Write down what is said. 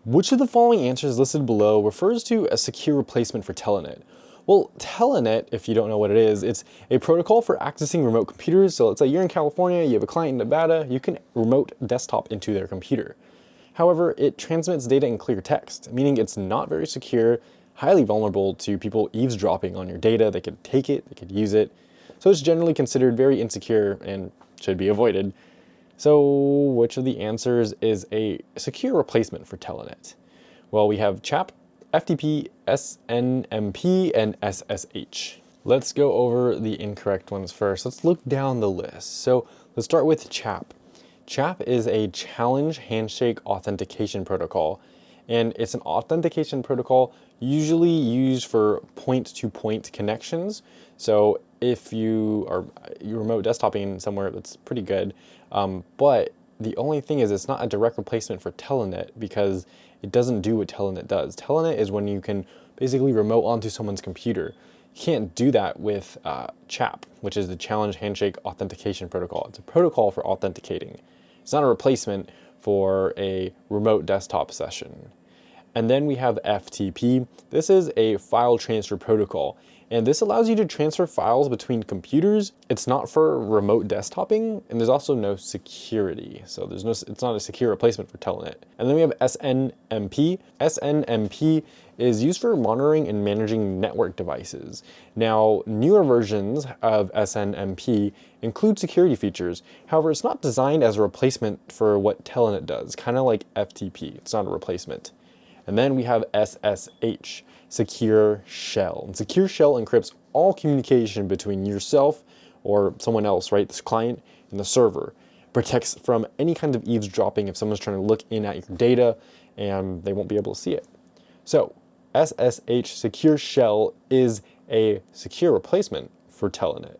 Which of the following answers listed below refers to a secure replacement for Telnet? Well, Telnet, if you don't know what it is, it's a protocol for accessing remote computers. So let's say you're in California, you have a client in Nevada, you can remote desktop into their computer. However, it transmits data in clear text, meaning it's not very secure, highly vulnerable to people eavesdropping on your data. They could take it, they could use it. So it's generally considered very insecure and should be avoided. So which of the answers is a secure replacement for Telnet? Well, we have CHAP, FTP, SNMP, and SSH. Let's go over the incorrect ones first. Let's look down the list. So let's start with CHAP. CHAP is a challenge handshake authentication protocol, and it's an authentication protocol usually used for point-to-point connections. So if you're remote desktoping somewhere, that's pretty good. But the only thing is it's not a direct replacement for Telnet because it doesn't do what Telnet does. Telnet is when you can basically remote onto someone's computer. You can't do that with CHAP, which is the Challenge Handshake Authentication Protocol. It's a protocol for authenticating. It's not a replacement for a remote desktop session. And then we have FTP. This is a file transfer protocol, and this allows you to transfer files between computers. It's not for remote desktoping, and there's also no security. So it's not a secure replacement for Telnet. And then we have SNMP. SNMP is used for monitoring and managing network devices. Now, newer versions of SNMP include security features. However, it's not designed as a replacement for what Telnet does, kind of like FTP. It's not a replacement. And then we have SSH, Secure Shell. And Secure Shell encrypts all communication between yourself or someone else, right? This client and the server. Protects from any kind of eavesdropping if someone's trying to look in at your data and they won't be able to see it. So SSH Secure Shell is a secure replacement for Telnet.